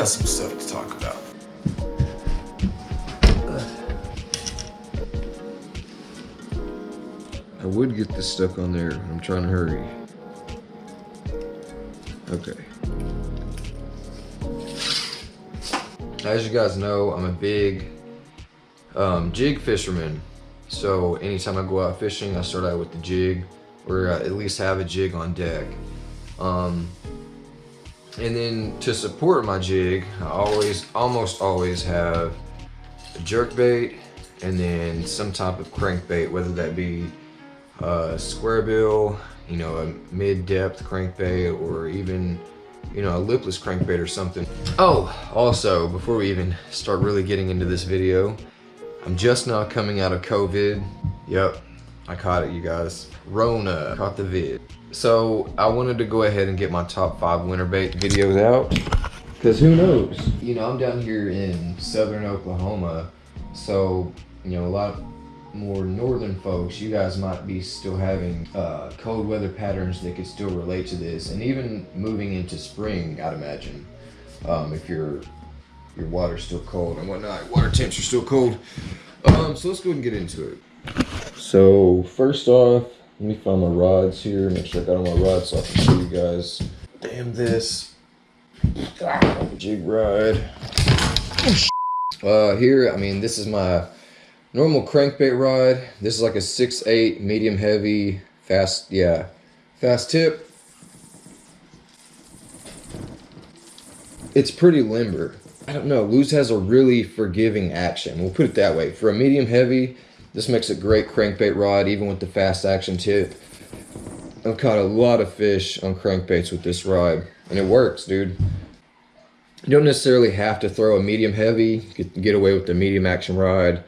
got some stuff to talk about. I would get this stuck on there. I'm trying to hurry. Okay. As you guys know, I'm a big jig fisherman. So anytime I go out fishing, I start out with the jig, or at least have a jig on deck. And then to support my jig, I almost always have a jerk bait and then some type of crankbait, whether that be square bill, you know, a mid-depth crankbait, or even, you know, a lipless crankbait or something. Oh, also, before we even start really getting into this video, I'm just now coming out of COVID. Yep, I caught it, you guys. Rona, caught the vid. So I wanted to go ahead and get my top 5 winter bait videos out, because who knows? You know, I'm down here in southern Oklahoma, so, you know, a lot more northern folks, you guys might be still having cold weather patterns that could still relate to this, and even moving into spring, I'd imagine, if your water's still cold and whatnot, water temps are still cold. So let's go ahead and get into it. So first off, let me find my rods here, make sure I got all my rods so I can show you guys. Damn this. Jig rod. Here, I mean, this is my normal crankbait rod. This is like a 6/8 medium heavy, fast tip. It's pretty limber. I don't know, Lew's has a really forgiving action. We'll put it that way. For a medium heavy, this makes a great crankbait rod, even with the fast action tip. I've caught a lot of fish on crankbaits with this rod, and it works, dude. You don't necessarily have to throw a medium heavy, get away with the medium action rod.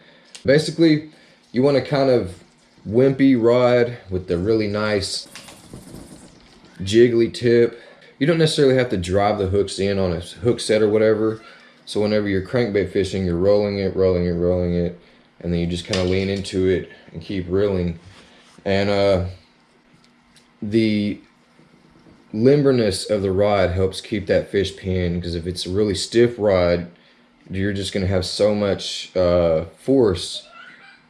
Basically, you want a kind of wimpy rod with the really nice jiggly tip. You don't necessarily have to drive the hooks in on a hook set or whatever. So whenever you're crankbait fishing, you're rolling it, and then you just kind of lean into it and keep reeling. And the limberness of the rod helps keep that fish pinned, because if it's a really stiff rod, you're just going to have so much force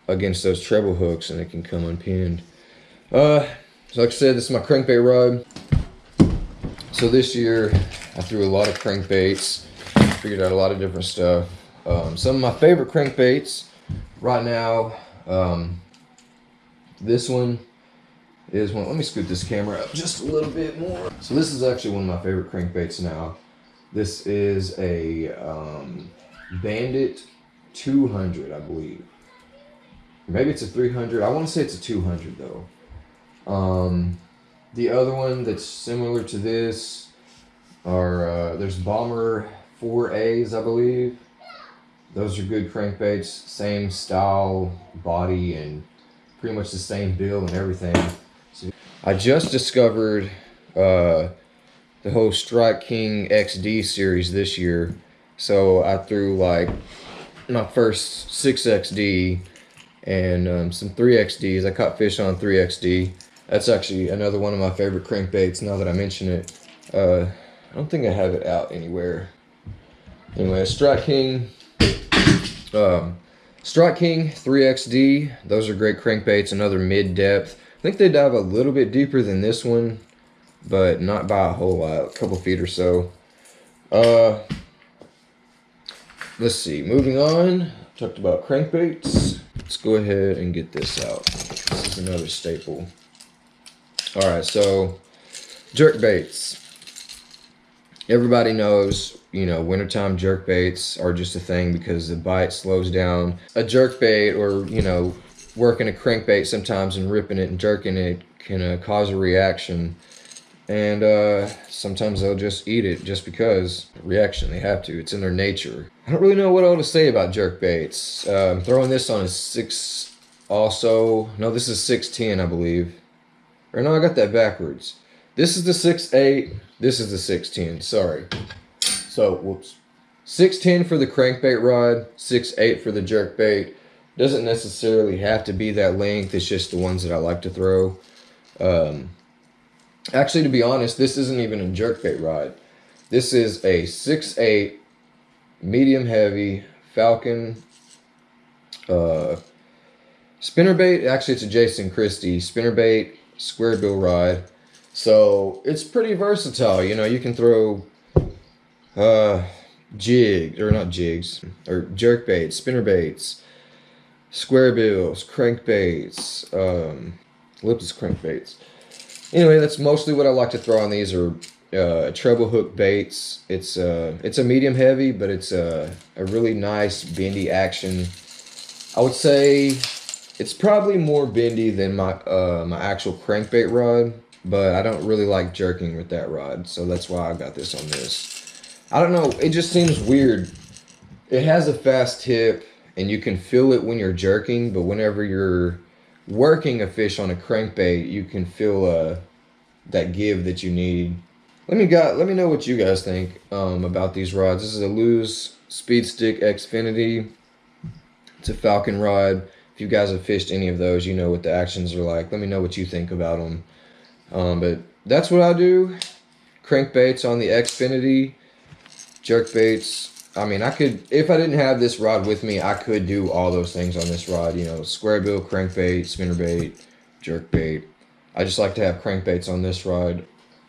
against those treble hooks, and it can come unpinned. So like I said, this is my crankbait rod. So this year, I threw a lot of crankbaits, figured out a lot of different stuff. Some of my favorite crankbaits right now, this one is one. Let me scoot this camera up just a little bit more. So this is actually one of my favorite crankbaits now. This is a Bandit 200, I believe. Maybe it's a 300. I want to say it's a 200 though. The other one that's similar to this are there's Bomber 4As, I believe. Those are good crankbaits, same style, body, and pretty much the same bill and everything. So I just discovered the whole Strike King XD series this year. So I threw like my first 6XD and some 3XDs. I caught fish on 3XD. That's actually another one of my favorite crankbaits now that I mention it. I don't think I have it out anywhere. Anyway, Strike King 3XD. Those are great crankbaits, another mid-depth. I think they dive a little bit deeper than this one, but not by a whole lot, a couple feet or so. Let's see, moving on. Talked about crankbaits. Let's go ahead and get this out. This is another staple. All right, so jerk baits. Everybody knows, you know, wintertime jerk baits are just a thing because the bite slows down. A jerk bait, or, you know, working a crankbait sometimes and ripping it and jerking it can cause a reaction. And sometimes they'll just eat it just because reaction, they have to. It's in their nature. I don't really know what all to say about jerk baits. I'm throwing this on a 6 also. No, this is 610, I believe. Or no, I got that backwards. This is the 6.8. This is the 610. Sorry. So, whoops. 610 for the crankbait rod. 6.8 for the jerk bait. Doesn't necessarily have to be that length. It's just the ones that I like to throw. Actually, to be honest, this isn't even a jerkbait rod. This is a 6.8 medium heavy Falcon spinnerbait. Actually, it's a Jason Christie spinnerbait square bill rod. So it's pretty versatile. You know, you can throw jig or not jigs or jerk baits, spinner baits, square bills, crankbaits, lipless crankbaits. Anyway, that's mostly what I like to throw on these are treble hook baits. It's a medium heavy, but it's a really nice bendy action. I would say it's probably more bendy than my my actual crankbait rod, but I don't really like jerking with that rod, so that's why I got this on this. I don't know, it just seems weird. It has a fast tip, and you can feel it when you're jerking, but whenever you're working a fish on a crankbait, you can feel that give that you need. Let me know what you guys think about these rods. This is a Lew's Speed Stick Xfinity. It's a Falcon rod. If you guys have fished any of those, you know what the actions are like. Let me know what you think about them. But that's what I do. Crankbaits on the Xfinity. Jerk baits. I mean, I could, if I didn't have this rod with me, I could do all those things on this rod. You know, square bill, crankbait, spinnerbait, jerk bait. I just like to have crankbaits on this rod.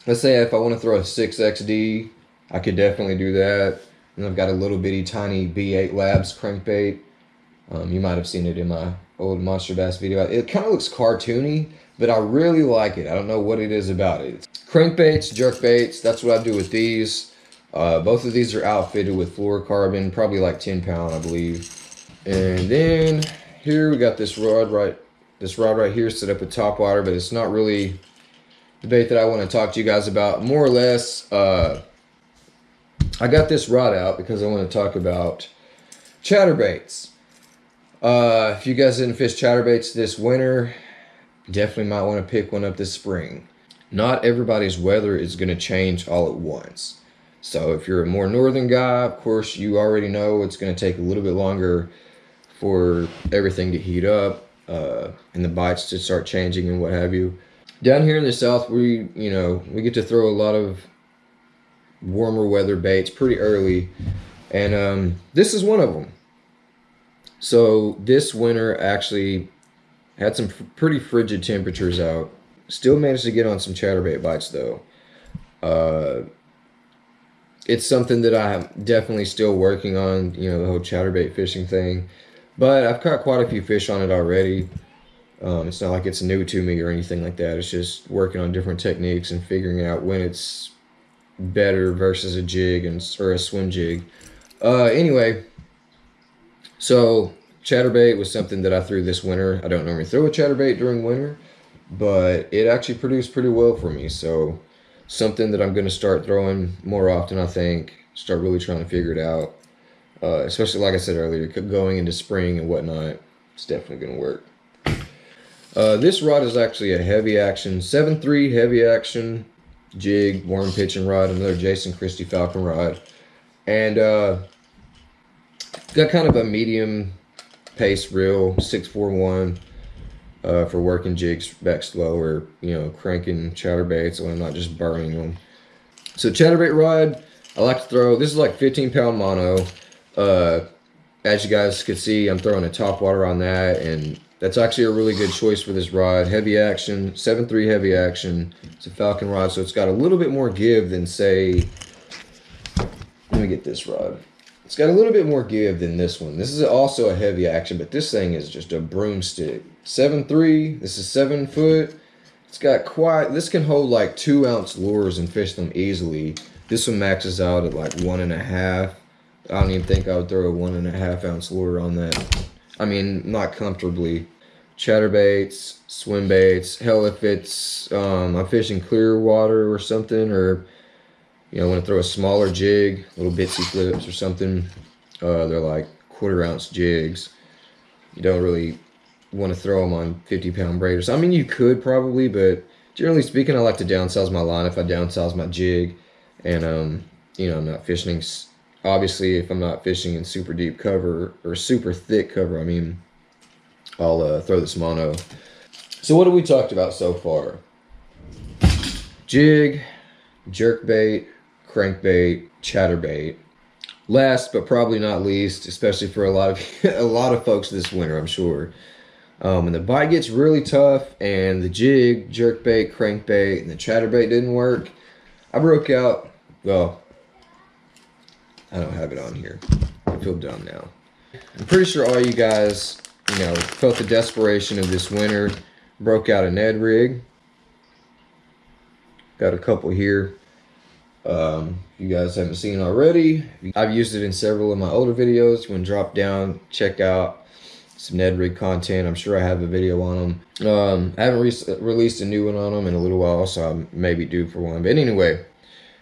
Let's say if I want to throw a 6XD, I could definitely do that. And I've got a little bitty tiny B8 Labs crankbait. You might have seen it in my old Monster Bass video. It kind of looks cartoony, but I really like it. I don't know what it is about it. Crankbaits, jerk baits, that's what I do with these. Both of these are outfitted with fluorocarbon, probably like 10 pound, I believe. And then here we got this rod right here set up with top water, but it's not really the bait that I want to talk to you guys about. More or less, I got this rod out because I want to talk about chatterbaits. If you guys didn't fish chatterbaits this winter, definitely might want to pick one up this spring. Not everybody's weather is going to change all at once. So if you're a more northern guy, of course, you already know it's going to take a little bit longer for everything to heat up and the bites to start changing and what have you. Down here in the south, we get to throw a lot of warmer weather baits pretty early, and this is one of them. So this winter actually had some pretty frigid temperatures out. Still managed to get on some chatterbait bites though. It's something that I'm definitely still working on, you know, the whole chatterbait fishing thing. But I've caught quite a few fish on it already. It's not like it's new to me or anything like that. It's just working on different techniques and figuring out when it's better versus a jig or a swim jig. Anyway, so chatterbait was something that I threw this winter. I don't normally throw a chatterbait during winter, but it actually produced pretty well for me. So something that I'm going to start throwing more often, I think. Start really trying to figure it out. Especially, like I said earlier, going into spring and whatnot. It's definitely going to work. This rod is actually a heavy action, 7.3 heavy action jig, worm pitching rod, another Jason Christie Falcon rod. And got kind of a medium pace reel, 641, for working jigs back slow or, you know, cranking chatterbaits when I'm not just burning them. So chatterbait rod, I like to throw, this is like 15 pound mono. As you guys could see, I'm throwing a top water on that, and that's actually a really good choice for this rod. Heavy action, 7.3 heavy action. It's a Falcon rod, so it's got a little bit more give than, say, let me get this rod. It's got a little bit more give than this one. This is also a heavy action, but this thing is just a broomstick. 7.3, this is 7 foot. It's got this can hold like 2 ounce lures and fish them easily. This one maxes out at like 1.5. I don't even think I would throw a 1.5 ounce lure on that. I mean, not comfortably. Chatterbaits, swim baits. Hell, if it's I'm fishing clear water or something, or you know, want to throw a smaller jig, little bitsy flips or something. They're like 1/4 ounce jigs. You don't really want to throw them on 50 pound braiders. I mean, you could probably, but generally speaking, I like to downsize my line if I downsize my jig, and you know, I'm not fishing. Obviously, if I'm not fishing in super deep cover or super thick cover, I mean, I'll throw this mono. So what have we talked about so far? Jig, jerkbait, crankbait, chatterbait. Last but probably not least, especially for a lot of a lot of folks this winter, I'm sure. When the bite gets really tough and the jig, jerkbait, crankbait, and the chatterbait didn't work, I broke out. Well, I don't have it on here. I feel dumb now. I'm pretty sure all you guys, felt the desperation of this winter. Broke out a Ned rig. Got a couple here. You guys haven't seen already, I've used it in several of my older videos. You want to drop down, check out some Ned rig content. I'm sure I have a video on them. I haven't released a new one on them in a little while, so I'm maybe due for one. But anyway,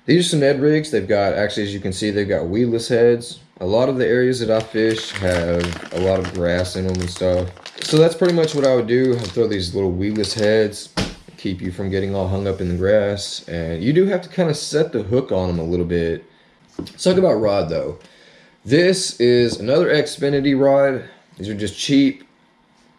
these are some Ned rigs. They've got, actually, as you can see, they've got weedless heads. A lot of the areas that I fish have a lot of grass in them and stuff. So that's pretty much what I would do. I'd throw these little weedless heads, keep you from getting all hung up in the grass. And you do have to kind of set the hook on them a little bit. Let's talk about rod though. This is another Xfinity rod. These are just cheap,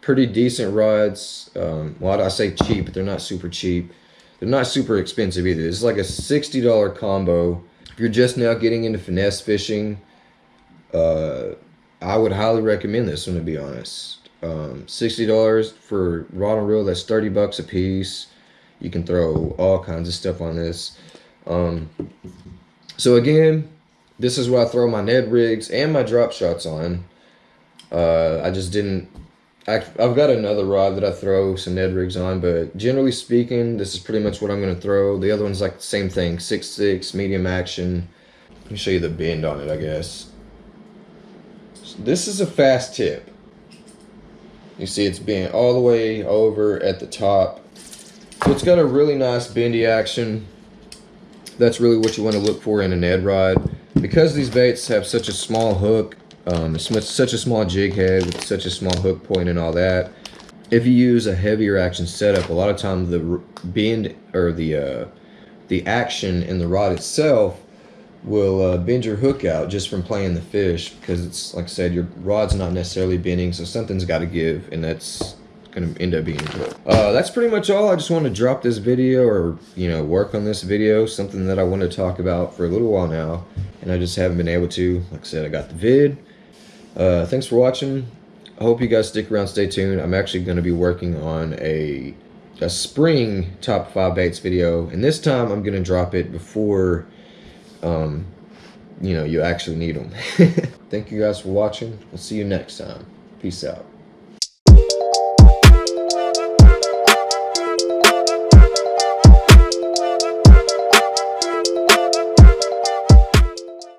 pretty decent rods. Well, I say cheap, but they're not super cheap. They're not super expensive either. This is like a $60 combo. If you're just now getting into finesse fishing, I would highly recommend this one, to be honest. $60 for rod and reel, that's 30 bucks a piece. You can throw all kinds of stuff on this. So again, this is what I throw my Ned rigs and my drop shots on. I just didn't, I've got another rod that I throw some Ned rigs on, but generally speaking, this is pretty much what I'm going to throw. The other one's like the same thing, 6.6 medium action. Let me show you the bend on it, I guess. So this is a fast tip. You see it's bent all the way over at the top. So it's got a really nice bendy action. That's really what you want to look for in a Ned rod. Because these baits have such a small hook, such a small jig head with such a small hook point and all that, if you use a heavier action setup, a lot of times the bend or the action in the rod itself will bend your hook out just from playing the fish, because it's, like I said, your rod's not necessarily bending, so something's got to give, and that's going to end up being good. That's pretty much all. I just want to drop this video, or work on this video, something that I want to talk about for a little while now, and I just haven't been able to. Like I said, I got the vid. Thanks for watching. I hope you guys stick around, stay tuned. I'm actually going to be working on a spring top 5 baits video, and this time I'm going to drop it before you actually need them. Thank you guys for watching. We'll see you next time. Peace out.